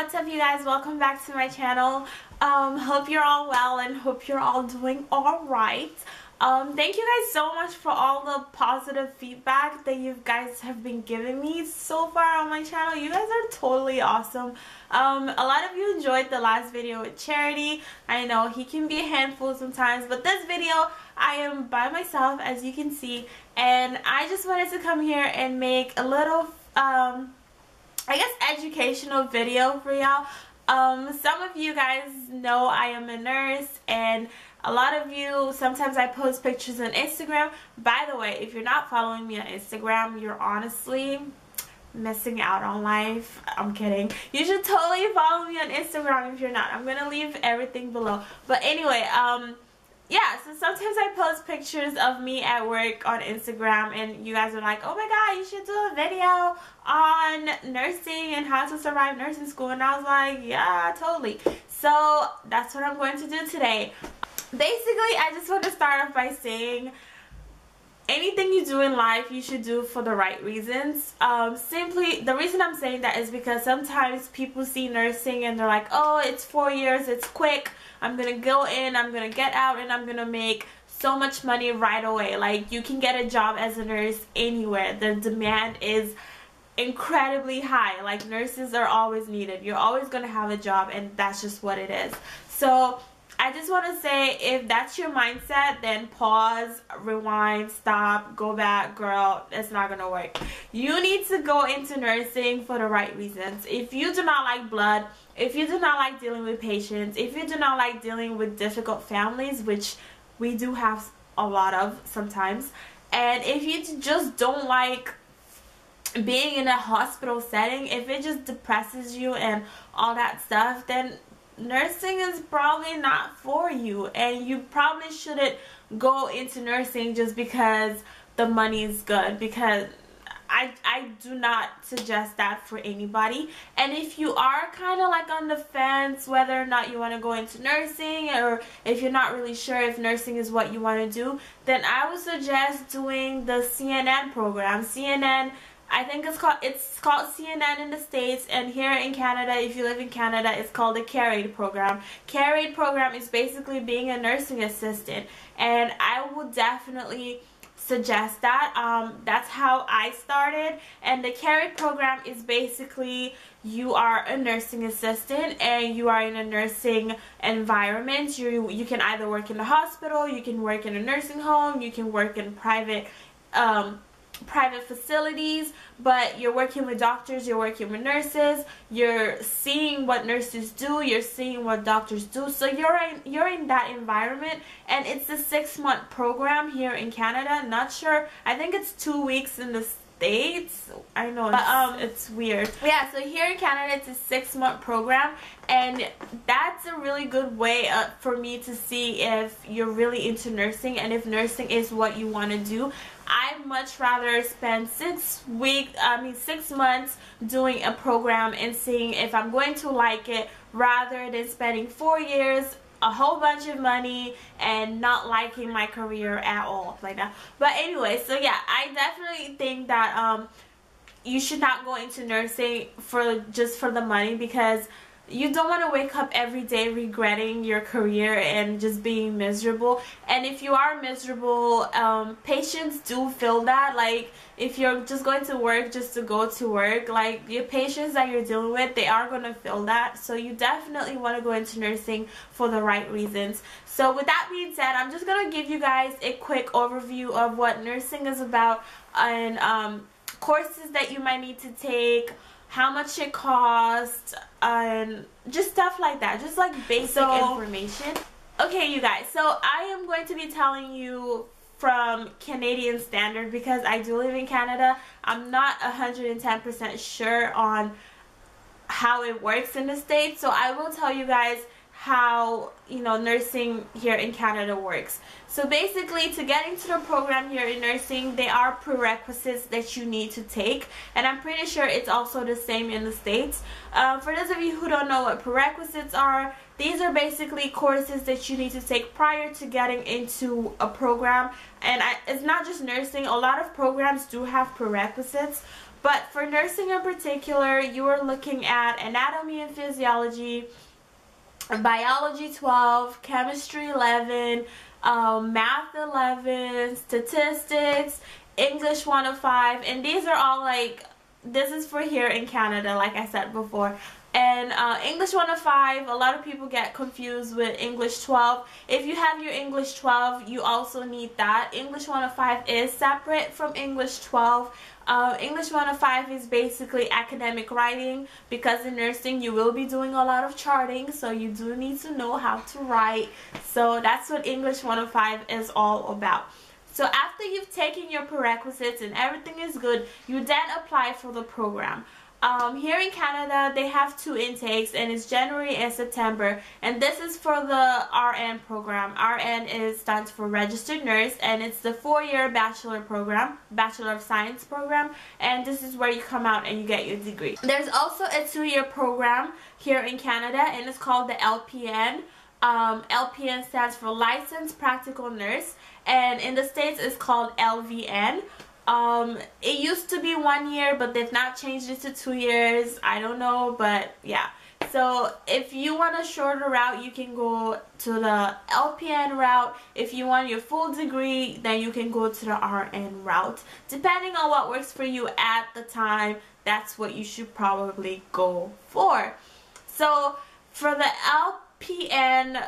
what's up you guys? Welcome back to my channel. Hope you're all well and hope you're all doing alright. Thank you guys so much for all the positive feedback that you guys have been giving me so far on my channel. You guys are totally awesome. A lot of you enjoyed the last video with Charity. I know he can be a handful sometimes, but this video I am by myself, as you can see, and I just wanted to come here and make a little I guess educational video for y'all. Some of you guys know I am a nurse, and a lot of you, sometimes I post pictures on Instagram. By the way, if you're not following me on Instagram, you're honestly missing out on life. I'm kidding. You should totally follow me on Instagram if you're not. I'm gonna leave everything below. But anyway, yeah, so sometimes I post pictures of me at work on Instagram, and you guys are like, oh my god, you should do a video on nursing and how to survive nursing school. And I was like, yeah, totally. So that's what I'm going to do today. Basically, I just want to start off by saying anything you do in life, you should do for the right reasons. Simply, the reason I'm saying that is because sometimes people see nursing and they're like, oh, it's 4 years, it's quick. I'm going to go in, I'm going to get out, and I'm going to make so much money right away. Like, you can get a job as a nurse anywhere. The demand is incredibly high. Like, nurses are always needed. You're always going to have a job, and that's just what it is. So I just want to say, if that's your mindset, then pause, rewind, stop, go back. Girl, it's not going to work. You need to go into nursing for the right reasons. If you do not like blood, if you do not like dealing with patients, if you do not like dealing with difficult families, which we do have a lot of sometimes, and if you just don't like being in a hospital setting, if it just depresses you and all that stuff, then nursing is probably not for you, and you probably shouldn't go into nursing just because the money is good, because I do not suggest that for anybody. And if you are kind of like on the fence whether or not you want to go into nursing, or if you're not really sure if nursing is what you want to do, then I would suggest doing the CNN program. CNN, I think it's called CNN in the States, and here in Canada, if you live in Canada, it's called the CARE program. CARE program is basically being a nursing assistant, and I would definitely suggest that. That's how I started. And the CARE program is basically, you are a nursing assistant and you are in a nursing environment. You can either work in the hospital, you can work in a nursing home, you can work in private facilities, but you're working with doctors, you're working with nurses, you're seeing what nurses do, you're seeing what doctors do. So you're in that environment, and it's a 6-month program here in Canada. Not sure, I think it's 2 weeks in the States. I know, but it's weird. Yeah, so here in Canada, it's a 6-month program, and that's a really good way for me to see if you're really into nursing and if nursing is what you want to do. I'd much rather spend 6 months doing a program and seeing if I'm going to like it, rather than spending 4 years, a whole bunch of money, and not liking my career at all like that. But anyway, so yeah, I definitely think that you should not go into nursing just for the money, because you don't want to wake up every day regretting your career and just being miserable. And if you are miserable, patients do feel that. Like, if you're just going to work just to go to work, like, your patients that you're dealing with, they are going to feel that. So you definitely want to go into nursing for the right reasons. So with that being said, I'm just going to give you guys a quick overview of what nursing is about, and courses that you might need to take, how much it costs, and just stuff like that, just like basic information. Okay, you guys, so I am going to be telling you from Canadian standard, because I do live in Canada. I'm not 110% sure on how it works in the States, so I will tell you guys how, you know, nursing here in Canada works. So basically, to get into the program here in nursing, there are prerequisites that you need to take, and I'm pretty sure it's also the same in the States. For those of you who don't know what prerequisites are, these are basically courses that you need to take prior to getting into a program. And it's not just nursing, a lot of programs do have prerequisites, But for nursing in particular, you are looking at anatomy and physiology, biology 12, chemistry 11, math 11, statistics, English 105, and these are all like, this is for here in Canada, like I said before. And English 105, a lot of people get confused with English 12. If you have your English 12, you also need that. English 105 is separate from English 12. English 105 is basically academic writing, because in nursing you will be doing a lot of charting, so you do need to know how to write. So that's what English 105 is all about. So after you've taken your prerequisites and everything is good, you then apply for the program. Here in Canada, they have 2 intakes, and it's January and September, and this is for the RN program. RN stands for Registered Nurse, and it's the 4-year bachelor program, Bachelor of Science program, and this is where you come out and you get your degree. There's also a 2-year program here in Canada, and it's called the LPN. LPN stands for Licensed Practical Nurse, and in the States it's called LVN. It used to be 1 year, but they've now changed it to 2 years. I don't know, but yeah. So if you want a shorter route, you can go to the LPN route. If you want your full degree, then you can go to the RN route. Depending on what works for you at the time, that's what you should probably go for. So for the LPN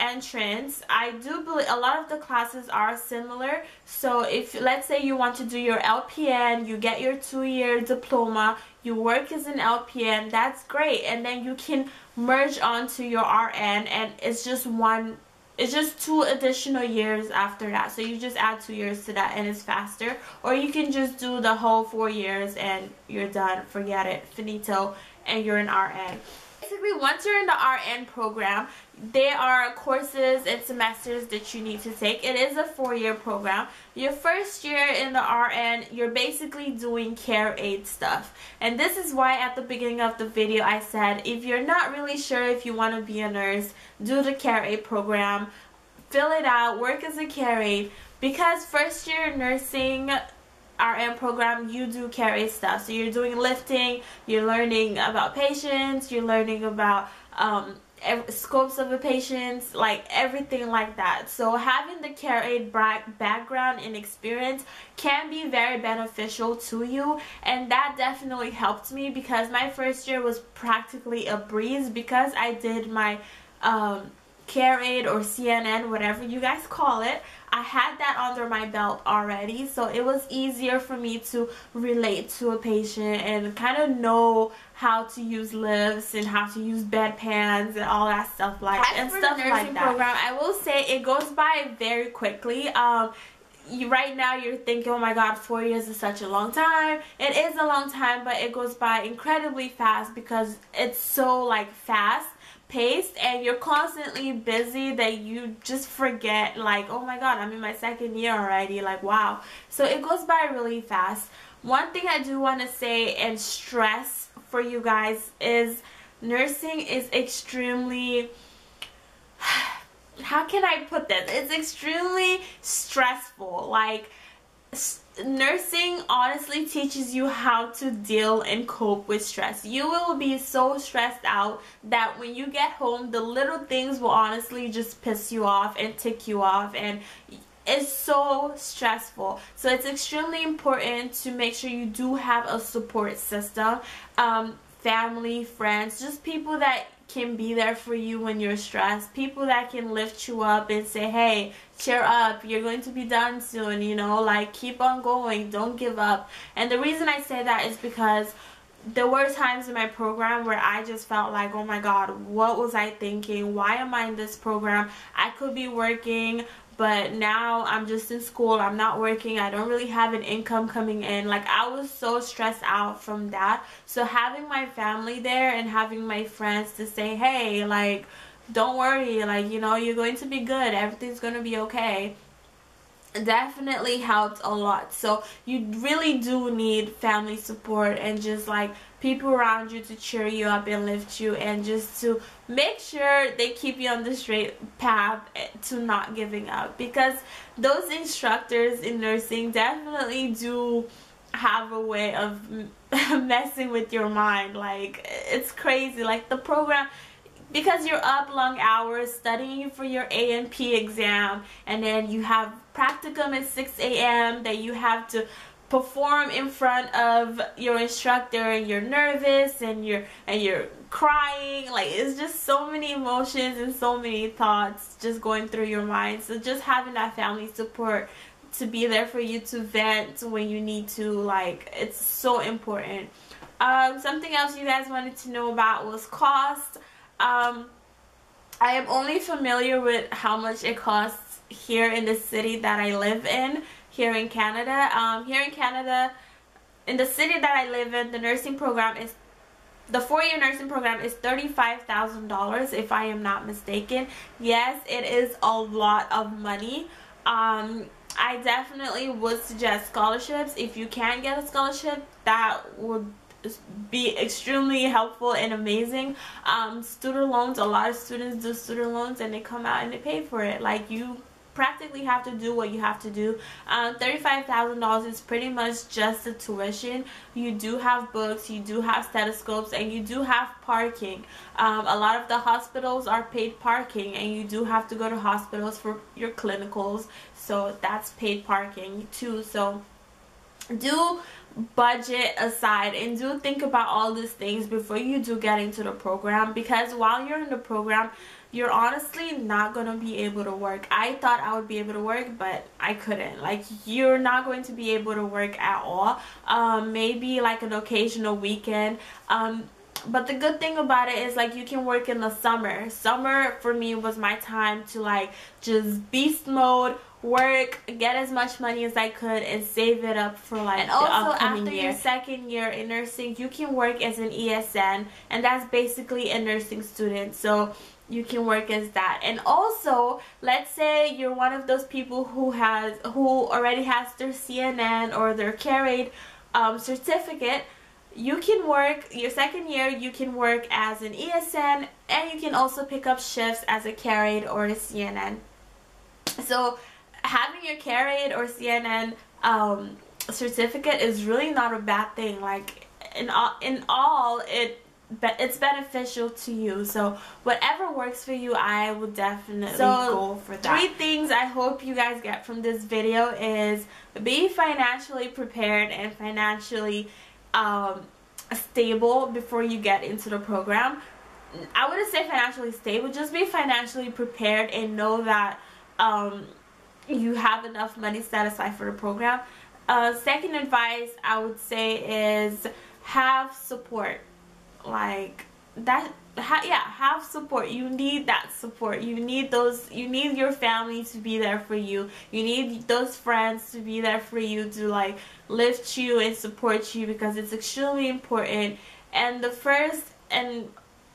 entrance, I do believe a lot of the classes are similar. So if, let's say, you want to do your LPN, you get your 2-year diploma, you work as an LPN, that's great, and then you can merge onto your RN, and it's just 2 additional years after that. So you just add 2 years to that, and it's faster. Or you can just do the whole 4 years and you're done, forget it, finito, and you're an RN. Basically, once you're in the RN program, there are courses and semesters that you need to take. It is a 4-year program. Your first year in the RN, you're basically doing care aid stuff. And this is why at the beginning of the video I said, if you're not really sure if you want to be a nurse, do the care aid program, fill it out, work as a care aid, because first year nursing RN program, you do care aid stuff. So you're doing lifting, you're learning about patients, you're learning about scopes of the patients, like everything like that. So having the care aid background and experience can be very beneficial to you, and that definitely helped me, because my first year was practically a breeze, because I did my care aid or CNN, whatever you guys call it. I had that under my belt already, so it was easier for me to relate to a patient and kind of know how to use lifts and how to use bedpans and all that stuff like that. And stuff like that. Program, I will say it goes by very quickly. Right now you're thinking, oh my god, 4 years is such a long time. It is a long time, but it goes by incredibly fast, because it's so like fast paced and you're constantly busy that you just forget, like, oh my god, I'm in my 2nd year already, like, wow. So it goes by really fast. One thing I do want to say and stress for you guys is nursing is extremely, how can I put this? It's extremely stressful. Like, nursing honestly teaches you how to deal and cope with stress. You will be so stressed out that when you get home, the little things will honestly just piss you off and tick you off, and it's so stressful. So it's extremely important to make sure you do have a support system, family, friends, just people that can be there for you when you're stressed, people that can lift you up and say, hey, cheer up, you're going to be done soon, you know, like, keep on going, don't give up. And the reason I say that is because there were times in my program where I just felt like, oh my god, what was I thinking? Why am I in this program? I could be working, but now I'm just in school, I'm not working, I don't really have an income coming in. Like, I was so stressed out from that. So having my family there and having my friends to say, hey, like, don't worry, like, you know, you're going to be good, everything's going to be okay, definitely helped a lot. So you really do need family support and just like people around you to cheer you up and lift you, and just to make sure they keep you on the straight path to not giving up, because those instructors in nursing definitely do have a way of messing with your mind. Like, it's crazy. Like, the program, because you're up long hours studying for your A&P exam, and then you have practicum at 6 a.m. that you have to perform in front of your instructor, and you're nervous and you're crying. Like, it's just so many emotions and so many thoughts just going through your mind. So just having that family support to be there for you to vent when you need to, like, it's so important. Something else you guys wanted to know about was cost. I am only familiar with how much it costs here in the city that I live in, here in Canada. Here in Canada, in the city that I live in, the nursing program is, the 4-year nursing program is $35,000 if I am not mistaken. Yes, it is a lot of money. I definitely would suggest scholarships. If you can get a scholarship, that would be extremely helpful and amazing. Student loans, a lot of students do student loans and they come out and they pay for it. Like, you practically have to do what you have to do. $35,000 is pretty much just the tuition. You do have books, you do have stethoscopes, and you do have parking. A lot of the hospitals are paid parking, and you do have to go to hospitals for your clinicals, so that's paid parking too. So do budget aside and do think about all these things before you do get into the program, because while you're in the program, you're honestly not going to be able to work. I thought I would be able to work, but I couldn't. Like, you're not going to be able to work at all. Maybe like an occasional weekend. But the good thing about it is, like, you can work in the summer. Summer for me was my time to, like, just beast mode, work, get as much money as I could, and save it up for, like, and the upcoming year. After your 2nd year in nursing, you can work as an ESN, and that's basically a nursing student. So you can work as that. And also, let's say you're one of those people who already has their CNN or their CARE certificate. You can work your 2nd year, you can work as an ESN, and you can also pick up shifts as a CARE or a CNN. So having your CARE or CNN certificate is really not a bad thing. Like, in all, it's beneficial to you. So whatever works for you, I would definitely go for that. 3 things I hope you guys get from this video is be financially prepared and financially stable before you get into the program. I wouldn't say financially stable, just be financially prepared and know that you have enough money set aside for the program. Second advice I would say is have support. Like, that, have support. You need that support. You need your family to be there for you. You need those friends to be there for you to, like, lift you and support you, because it's extremely important. And the first and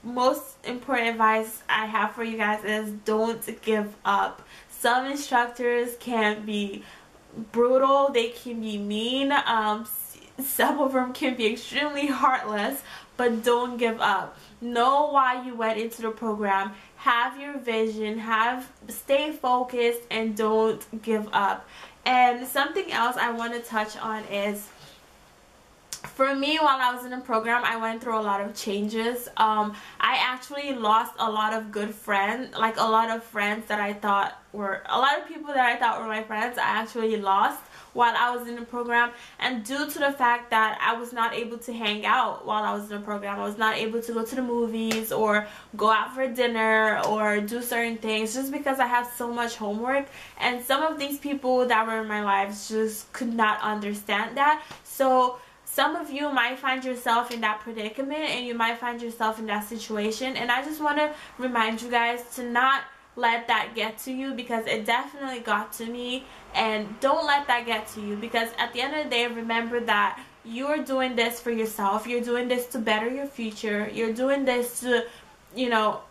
most important advice I have for you guys is don't give up. Some instructors can be brutal, they can be mean, some of them can be extremely heartless, but don't give up. Know why you went into the program, have your vision, stay focused, and don't give up. And something else I want to touch on is, for me, while I was in the program, I went through a lot of changes. I actually lost a lot of good friends, like a lot of friends that I thought were, a lot of people that I thought were my friends, I actually lost while I was in the program. And due to the fact that I was not able to hang out while I was in the program, I was not able to go to the movies or go out for dinner or do certain things, just because I had so much homework. And some of these people that were in my lives just could not understand that. So some of you might find yourself in that predicament, and you might find yourself in that situation, and I just want to remind you guys to not let that get to you, because it definitely got to me. And don't let that get to you, because at the end of the day, remember that you're doing this for yourself. You're doing this to better your future. You're doing this to, you know,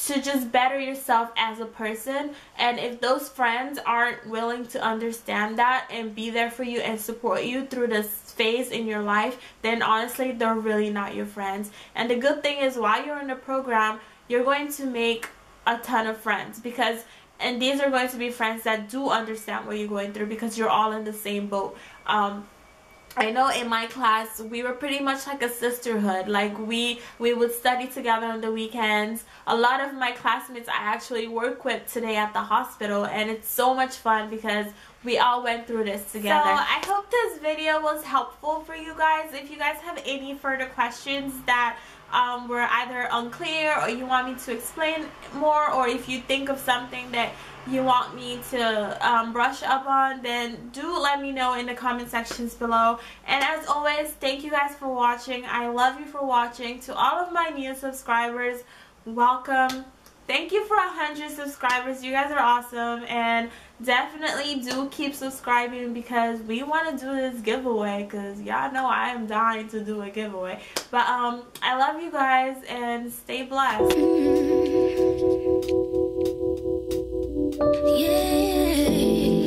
to just better yourself as a person. And if those friends aren't willing to understand that and be there for you and support you through this phase in your life, then honestly, they're really not your friends. And the good thing is, while you're in the program, you're going to make a ton of friends, and these are going to be friends that do understand what you're going through, because you're all in the same boat. I know in my class we were pretty much like a sisterhood. Like we would study together on the weekends. A lot of my classmates I actually work with today at the hospital, and it's so much fun because we all went through this together. So I hope this video was helpful for you guys. If you guys have any further questions that were either unclear or you want me to explain more, or if you think of something that you want me to brush up on, then do let me know in the comment sections below. And as always, thank you guys for watching. I love you for watching. To all of my new subscribers, welcome. Thank you for 100 subscribers. You guys are awesome, and definitely do keep subscribing because we want to do this giveaway, because y'all know I am dying to do a giveaway. But I love you guys and stay blessed. Yeah.